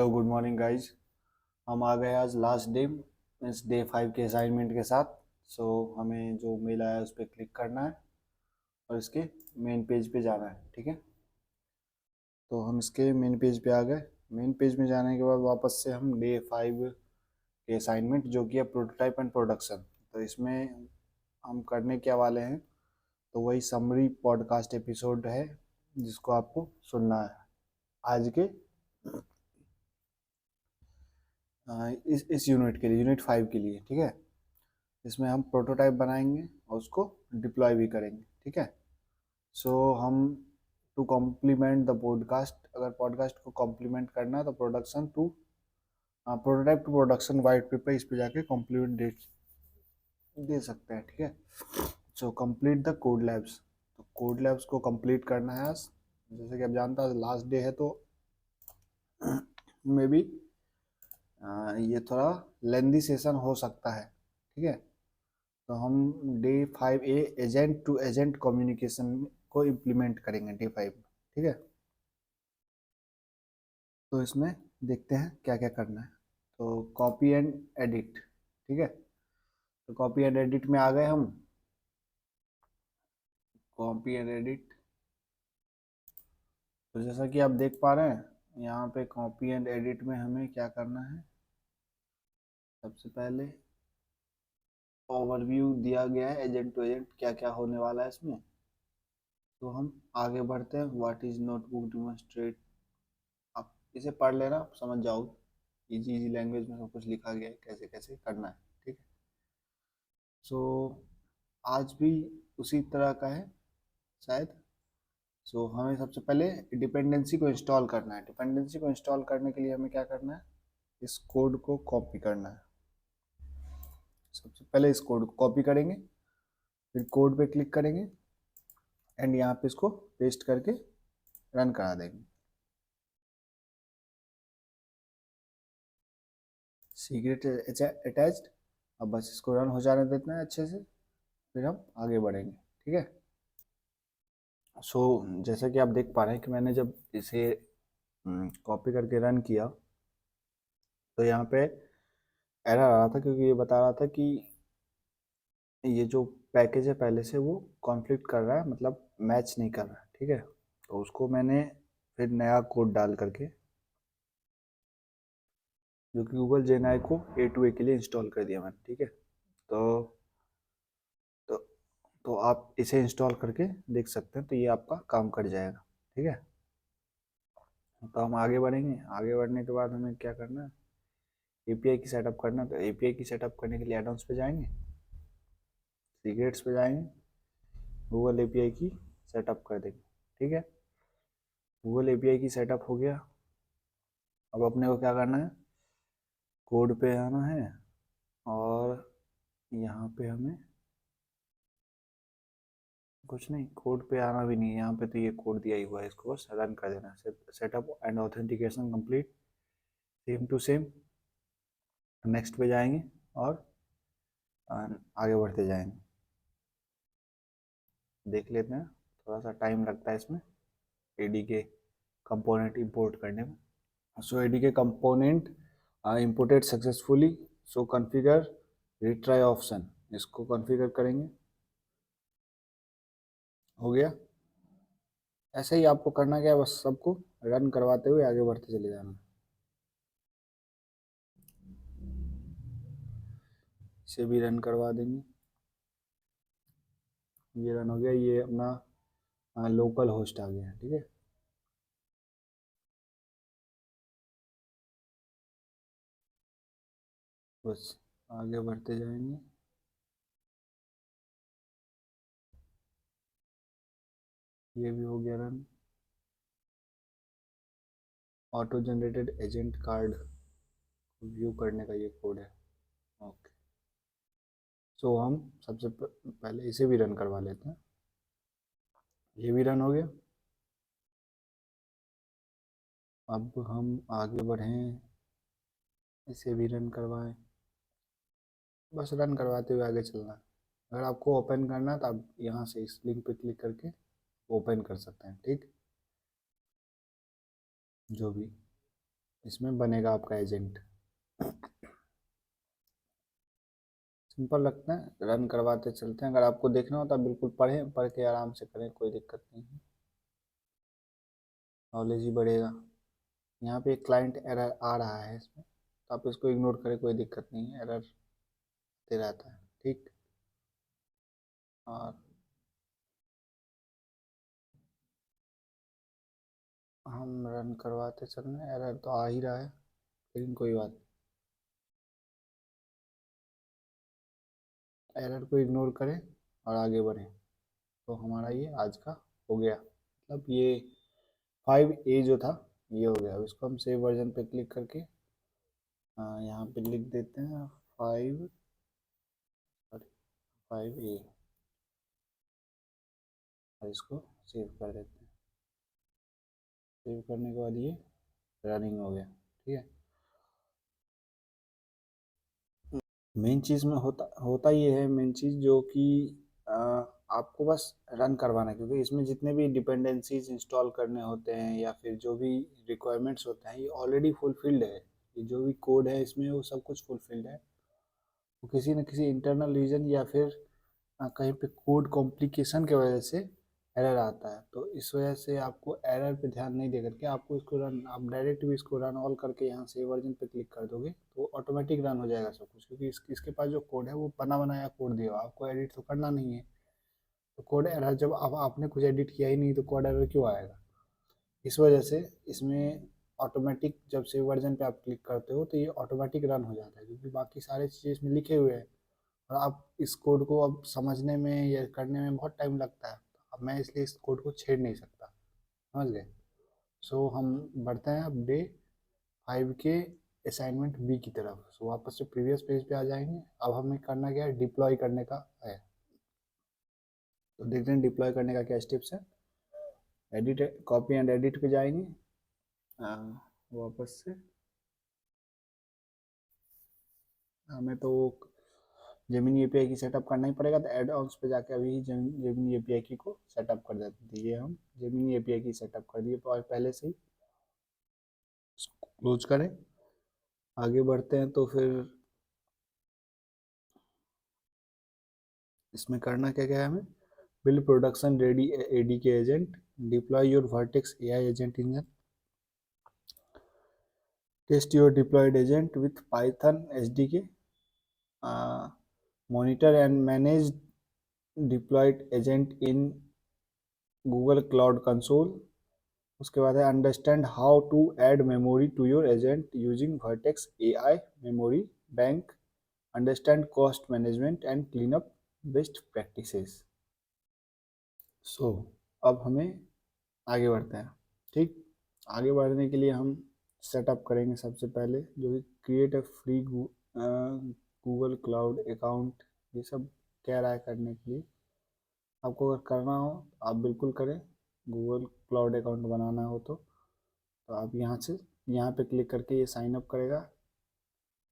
तो good morning guys. हम आ गए आज लास्ट डे मीन्स डे 5 के असाइनमेंट के साथ। सो हमें जो मेल आया है उस पर क्लिक करना है और इसके मेन पेज पे जाना है। ठीक है, तो हम इसके मेन पेज पे आ गए। मेन पेज में जाने के बाद वापस से हम डे 5 के असाइनमेंट जो कि है प्रोटोटाइप एंड प्रोडक्शन, तो इसमें हम करने क्या वाले हैं, तो वही समरी पॉडकास्ट एपिसोड है जिसको आपको सुनना है आज के इस यूनिट के लिए, यूनिट 5 के लिए। ठीक है, इसमें हम प्रोटोटाइप बनाएंगे और उसको डिप्लॉय भी करेंगे। ठीक है, सो हम टू कॉम्प्लीमेंट द पॉडकास्ट, अगर पॉडकास्ट को कॉम्प्लीमेंट करना है तो production to prototype to production white paper इस पे जाके कॉम्प्लीमेंट दे सकते हैं। ठीक है, so complete the code labs, तो कोड लैब्स को कंप्लीट करना है आज। जैसे कि आप जानते हैं लास्ट डे है, तो मे बी ये थोड़ा लेंदी सेशन हो सकता है। ठीक है, तो हम day 5A agent to agent communication को इम्प्लीमेंट करेंगे डे 5 में। ठीक है, तो इसमें देखते हैं क्या क्या करना है। तो कॉपी एंड एडिट। ठीक है, तो कॉपी एंड एडिट में आ गए हम। कॉपी एंड एडिट, तो जैसा कि आप देख पा रहे हैं यहाँ पे कॉपी एंड एडिट में हमें क्या करना है। सबसे पहले ओवरव्यू दिया गया है एजेंट टू एजेंट क्या क्या होने वाला है इसमें। तो हम आगे बढ़ते हैं। व्हाट इज नोटबुक डिमोन्स्ट्रेट, आप इसे पढ़ लेना, आप समझ जाओ। इजी इजी लैंग्वेज में सब कुछ लिखा गया है कैसे कैसे करना है। ठीक है, सो आज भी उसी तरह का है शायद। सो हमें सबसे पहले डिपेंडेंसी को इंस्टॉल करना है। डिपेंडेंसी को इंस्टॉल करने के लिए हमें क्या करना है, इस कोड को कॉपी करना है। सबसे पहले इस कोड को कॉपी करेंगे, फिर कोड पे क्लिक करेंगे एंड यहाँ पे इसको पेस्ट करके रन करा देंगे। सीक्रेट अटैच्ड, अब बस इसको रन हो जाने देना है अच्छे से, फिर हम आगे बढ़ेंगे। ठीक है, सो जैसा कि आप देख पा रहे हैं कि मैंने जब इसे कॉपी करके रन किया तो यहाँ पे एरर आ रहा था, क्योंकि ये बता रहा था कि ये जो पैकेज है पहले से वो कॉन्फ्लिक्ट कर रहा है, मतलब मैच नहीं कर रहा है। ठीक है, तो उसको मैंने फिर नया कोड डाल करके, जो कि गूगल जेनाई को A2A के लिए इंस्टॉल कर दिया मैंने। ठीक है, तो तो आप इसे इंस्टॉल करके देख सकते हैं, तो ये आपका काम कर जाएगा। ठीक है, तो हम आगे बढ़ेंगे। आगे बढ़ने के बाद हमें क्या करना है, एपीआई की सेटअप करना है। तो एपीआई की सेटअप करने के लिए एडॉन्स पे जाएंगे, सीक्रेट्स पे जाएंगे, गूगल एपीआई की सेटअप कर देंगे। ठीक है, गूगल एपीआई की सेटअप हो गया। अब अपने को क्या करना है, कोड पे आना है और यहाँ पे हमें कुछ नहीं, कोड पे आना भी नहीं है, यहाँ पे तो ये कोड दिया ही हुआ है, इसको बस रन कर देना है। Setup and authentication complete, same to same. Next पे जाएंगे और आगे बढ़ते जाएंगे। देख लेते हैं, थोड़ा सा टाइम लगता है इसमें एडी के कंपोनेंट इंपोर्ट करने में। सो एडी के कंपोनेंट इंपोर्टेड सक्सेसफुली, सो कॉन्फ़िगर रिट्राई ऑप्शन, इसको कॉन्फ़िगर करेंगे। हो गया। ऐसे ही आपको करना क्या है, बस सबको रन करवाते हुए आगे बढ़ते चले जाना। इसे भी रन करवा देंगे। ये रन हो गया, ये अपना लोकल होस्ट आ गया। ठीक है, बस आगे बढ़ते जाएंगे। ये भी हो गया run. Auto generated agent card view करने का ये कोड है। ओके, सो हम सबसे पहले इसे भी रन करवा लेते हैं। ये भी रन हो गया। अब हम आगे बढ़ें, इसे भी रन करवाएं। बस रन करवाते हुए आगे चलना है। अगर आपको ओपन करना है तो आप यहाँ से इस लिंक पे क्लिक करके ओपन कर सकते हैं। ठीक, जो भी इसमें बनेगा आपका एजेंट। सिंपल रखते हैं, रन करवाते चलते हैं। अगर आपको देखना हो तो आप बिल्कुल पढ़ें, पढ़ के आराम से करें, कोई दिक्कत नहीं है, नॉलेज ही बढ़ेगा। यहाँ पे क्लाइंट एरर आ रहा है इसमें, तो आप इसको इग्नोर करें, कोई दिक्कत नहीं है, एरर दे रहता है, ठीक। और हम रन करवाते चल रहे हैं, एरर तो आ ही रहा है, लेकिन कोई बात नहीं, एरर को इग्नोर करें और आगे बढ़ें। तो हमारा ये आज का हो गया, मतलब ये 5A जो था ये हो गया। अब इसको हम सेव वर्जन पे क्लिक करके यहाँ पे लिख देते हैं 5A और इसको सेव कर देते हैं। सेव करने के बाद ये रनिंग हो गया, ठीक है। मेन चीज़ में होता होता ये है, मेन चीज़ जो कि आपको बस रन करवाना है, क्योंकि इसमें जितने भी डिपेंडेंसीज इंस्टॉल करने होते हैं या फिर जो भी रिक्वायरमेंट्स होते हैं ये ऑलरेडी फुलफिल्ड है। ये जो भी कोड है इसमें वो सब कुछ फुलफिल्ड है। तो किसी न किसी इंटरनल रीजन या फिर कहीं पे कोड कॉम्प्लिकेशन की वजह से एरर आता है। तो इस वजह से आपको एरर पे ध्यान नहीं दे करके आपको इसको रन, आप डायरेक्ट भी इसको रन ऑल करके यहाँ से वर्जन पे क्लिक कर दोगे तो ऑटोमेटिक रन हो जाएगा सब कुछ, क्योंकि इसके पास जो कोड है वो बना बनाया कोड दिया हुआ, आपको एडिट तो करना नहीं है। तो कोड एरर, जब आपने कुछ एडिट किया ही नहीं तो कोड एरर क्यों आएगा। इस वजह से इसमें ऑटोमेटिक जब सेव वर्जन पे आप क्लिक करते हो तो ये ऑटोमेटिक रन हो जाता है, क्योंकि बाकी सारे चीज़ें इसमें लिखे हुए हैं और आप इस कोड को अब समझने में या करने में बहुत टाइम लगता है। अब मैं इसलिए इस कोड को छेड़ नहीं सकता, समझ गए। सो हम बढ़ते हैं अब डे 5 के असाइनमेंट बी की तरफ। सो वापस से प्रीवियस पेज पे आ जाएंगे। अब हमें करना क्या है, डिप्लॉय करने का है। तो देखते हैं डिप्लॉय करने का क्या स्टेप्स है। एडिट, कॉपी एंड एडिट पे जाएंगे वापस से। हमें तो जेमिनी एपीआई की सेटअप करना ही पड़ेगा, तो एड ऑन्स पे जाके अभी ही जेमिनी एपीआई की को सेटअप कर देते हैं। ये हम जेमिनी एपीआई की सेटअप कर दिए पहले से ही, क्लोज करें, आगे बढ़ते हैं। तो फिर इसमें करना क्या क्या है हमें, build production ready ADK agent, deploy your Vertex AI agent engine, test your deployed agent with Python SDK, monitor and manage deployed agent in Google Cloud console. उसके बाद है understand how to add memory to your agent using Vertex AI memory bank, understand cost management and clean up best practices. So अब हमें आगे बढ़ते हैं, ठीक। आगे बढ़ने के लिए हम सेटअप करेंगे सबसे पहले, जो कि create a free Google cloud account. ये सब कह रहा है करने के लिए, आपको अगर करना हो आप बिल्कुल करें। गूगल क्लाउड अकाउंट बनाना हो तो आप यहाँ से, यहाँ पे क्लिक करके ये साइन अप करेगा।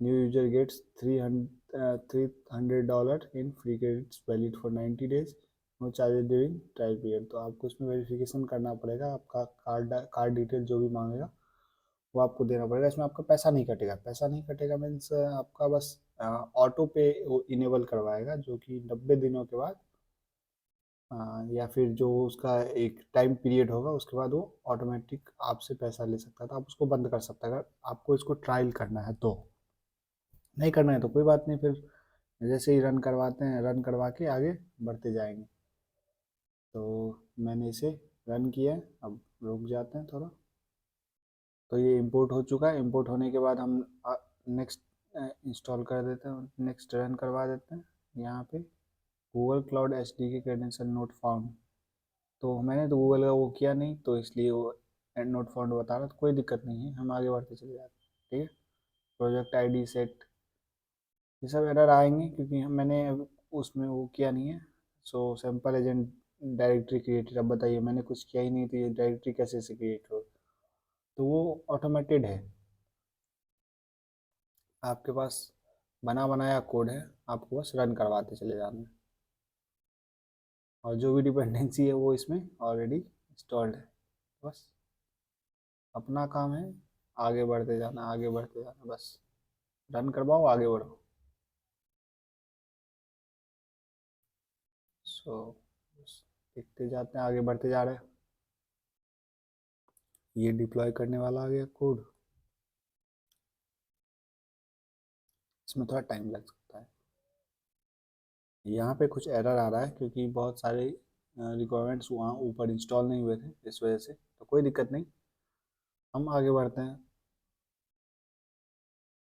New user gets $300 in free credits valid for 90 days, no charges during trial period. तो आपको इसमें वेरिफिकेशन करना पड़ेगा, आपका कार्ड डिटेल जो भी मांगेगा वो आपको देना पड़ेगा। इसमें आपका पैसा नहीं कटेगा, पैसा नहीं कटेगा मीन्स आपका बस ऑटो पे वो इनेबल करवाएगा, जो कि 90 दिनों के बाद या फिर जो उसका एक टाइम पीरियड होगा उसके बाद वो ऑटोमेटिक आपसे पैसा ले सकता है। तो आप उसको बंद कर सकते हैं अगर आपको इसको ट्रायल करना है। तो नहीं करना है तो कोई बात नहीं, फिर जैसे ही रन करवाते हैं, रन करवा के आगे बढ़ते जाएंगे। तो मैंने इसे रन किया है, अब रुक जाते हैं थोड़ा। तो ये इंपोर्ट हो चुका है। इंपोर्ट होने के बाद हम नेक्स्ट इंस्टॉल कर देते हैं, नेक्स्ट रन करवा देते हैं। यहाँ पे गूगल क्लाउड एच डी के क्रेडेंशियल नोट फाउंड, तो मैंने तो गूगल का वो किया नहीं तो इसलिए वो एंड नोट फाउंड बता रहा, तो कोई दिक्कत नहीं है, हम आगे बढ़ते चले जाते हैं, ठीक है। प्रोजेक्ट आईडी सेट, ये सब एरर आएंगे क्योंकि मैंने उसमें वो किया नहीं है। सो सैम्पल एजेंट डायरेक्टरी क्रिएटेड, अब बताइए मैंने कुछ किया ही नहीं तो ये डायरेक्टरी कैसे से क्रिएट हो। तो वो ऑटोमेटेड है, आपके पास बना बनाया कोड है, आपको बस रन करवाते चले जाना है। और जो भी डिपेंडेंसी है वो इसमें ऑलरेडी इंस्टॉल्ड है, बस अपना काम है आगे बढ़ते जाना, आगे बढ़ते जाना, बस रन करवाओ, आगे बढ़ो। सो देखते जाते हैं, आगे बढ़ते जा रहे हैं। ये डिप्लॉय करने वाला आ गया कोड, इसमें थोड़ा टाइम लग सकता है। यहाँ पे कुछ एरर आ रहा है क्योंकि बहुत सारे रिक्वायरमेंट्स वहाँ ऊपर इंस्टॉल नहीं हुए थे, इस वजह से। तो कोई दिक्कत नहीं, हम आगे बढ़ते हैं।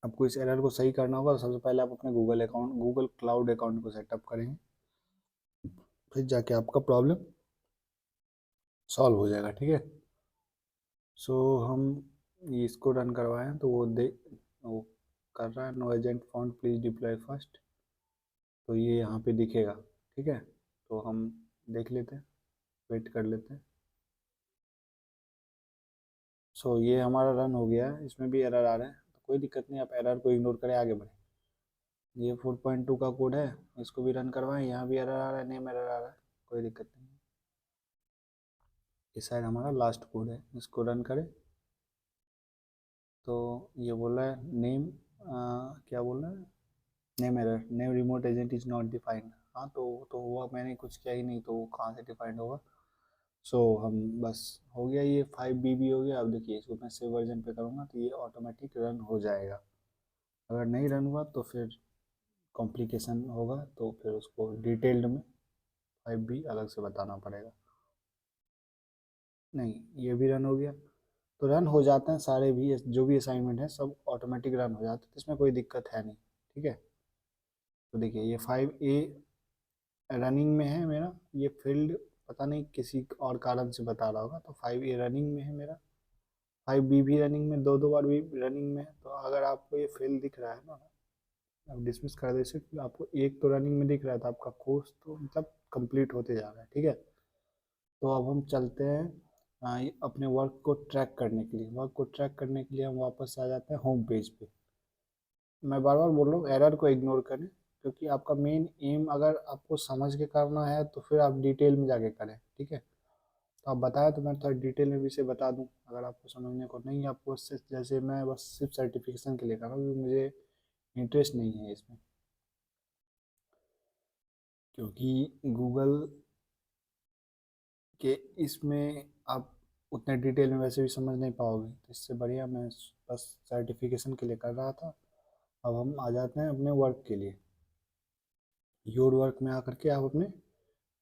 आपको इस एरर को सही करना होगा तो सबसे पहले आप अपने गूगल क्लाउड अकाउंट को सेटअप करेंगे, फिर जाके आपका प्रॉब्लम सॉल्व हो जाएगा, ठीक है। सो हम इसको रन करवाएं तो वो कर रहा है, no agent found, please deploy first. तो ये यहाँ पे दिखेगा, ठीक है। तो हम देख लेते हैं, वेट कर लेते हैं। सो ये हमारा रन हो गया है, इसमें भी एरर आ रहे हैं, तो कोई दिक्कत नहीं, आप एरर को इग्नोर करें, आगे बढ़ें। ये 4.2 का कोड है, इसको भी रन करवाएं, यहाँ भी एरर आ रहा है, नेम एरर आ रहा है, कोई दिक्कत नहीं। ये शायद हमारा लास्ट कोड है, इसको रन करें तो ये बोल रहा है नेम, क्या बोल रहा है, name error, name remote agent is not defined. हाँ तो हुआ, मैंने कुछ किया ही नहीं तो वो कहाँ से डिफाइंड होगा। सो हम बस हो गया, ये 5 BB हो गया। अब देखिए इसको मैं सेव वर्जन पे करूँगा तो ये ऑटोमेटिक रन हो जाएगा। अगर नहीं रन हुआ तो फिर कॉम्प्लिकेशन होगा, तो फिर उसको डिटेल्ड में 5B अलग से बताना पड़ेगा। नहीं, ये भी रन हो गया। तो रन हो जाते हैं सारे भी, जो भी असाइनमेंट है सब ऑटोमेटिक रन हो जाते हैं, तो इसमें कोई दिक्कत है नहीं, ठीक है। तो देखिए ये 5A रनिंग में है मेरा, ये फील्ड पता नहीं किसी और कारण से बता रहा होगा, तो 5A रनिंग में है मेरा। 5B भी रनिंग में, दो दो बार भी रनिंग में है। तो अगर आपको ये फील्ड दिख रहा है ना, आप डिसमिस कर दे सकते, आपको एक तो रनिंग में दिख रहा था, आपका कोर्स तो मतलब कंप्लीट होते जा रहा है, ठीक है। तो अब हम चलते हैं अपने वर्क को ट्रैक करने के लिए। वर्क को ट्रैक करने के लिए हम वापस आ जाते हैं होम पेज पे। मैं बार बार बोल रहा हूँ एरर को इग्नोर करें, क्योंकि आपका मेन एम अगर आपको समझ के करना है तो फिर आप डिटेल में जाके करें, ठीक है। तो आप बताया तो मैं थोड़ा डिटेल में भी से बता दूं, अगर आपको समझने को नहीं, आपको जैसे मैं बस सिर्फ सर्टिफिकेशन के लिए कर रहा हूँ, मुझे इंटरेस्ट नहीं है इसमें, क्योंकि गूगल के इसमें आप उतने डिटेल में वैसे भी समझ नहीं पाओगे, तो इससे बढ़िया मैं बस सर्टिफिकेशन के लिए कर रहा था। अब हम आ जाते हैं अपने वर्क के लिए। योर वर्क में आकर के आप अपने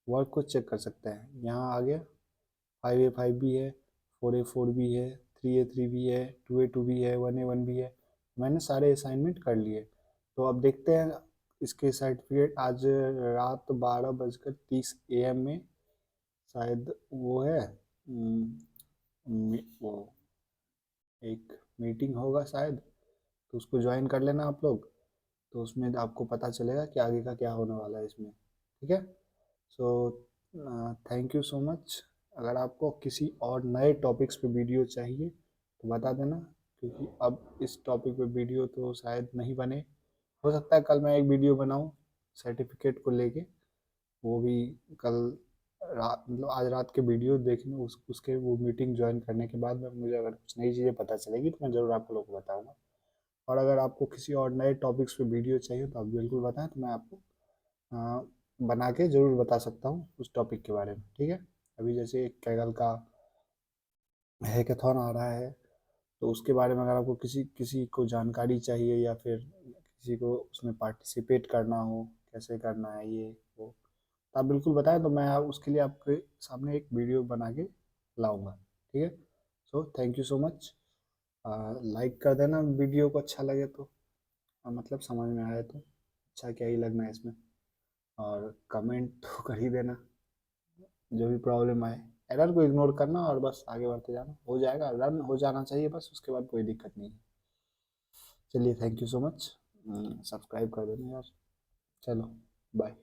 वर्क को चेक कर सकते हैं। यहाँ आ गया 5A 5B है, 4A 4B है, 3A 3B है, 2A 2B है, 1A 1B है। मैंने सारे असाइनमेंट कर लिए। तो अब देखते हैं इसके सर्टिफिकेट। आज रात 12:30 AM में शायद वो है, वो एक मीटिंग होगा शायद, तो उसको ज्वाइन कर लेना आप लोग। तो उसमें आपको पता चलेगा कि आगे का क्या होने वाला है इसमें, ठीक है। So thank you so much. अगर आपको किसी और नए टॉपिक्स पे वीडियो चाहिए तो बता देना, क्योंकि अब इस टॉपिक पे वीडियो तो शायद नहीं बने। हो सकता है कल मैं एक वीडियो बनाऊं सर्टिफिकेट को लेके, वो भी कल रात, मतलब आज रात के वीडियो देखने उसके वो मीटिंग ज्वाइन करने के बाद में मुझे अगर कुछ नई चीज़ें पता चलेगी तो मैं ज़रूर आप लोगों को बताऊँगा। और अगर आपको किसी और नए टॉपिक्स पे वीडियो चाहिए तो आप बिल्कुल बताएं, तो मैं आपको अ, बना के ज़रूर बता सकता हूँ उस टॉपिक के बारे में, ठीक है। अभी जैसे एक कैगल का हैकाथॉन आ रहा है, तो उसके बारे में अगर आपको किसी किसी को जानकारी चाहिए, या फिर किसी को उसमें पार्टिसिपेट करना हो, कैसे करना है ये वो, तो आप बिल्कुल बताएं, तो मैं उसके लिए आपके सामने एक वीडियो बना के लाऊंगा, ठीक है। So thank you so much. Like कर देना वीडियो को, अच्छा लगे तो, मतलब समझ में आए तो, अच्छा क्या ही लगना है इसमें। और कमेंट तो कर ही देना, जो भी प्रॉब्लम आए। एरर को इग्नोर करना और बस आगे बढ़ते जाना, हो जाएगा, रन हो जाना चाहिए बस, उसके बाद कोई दिक्कत नहीं है। चलिए thank you so much, subscribe कर देना यार। चलो बाय।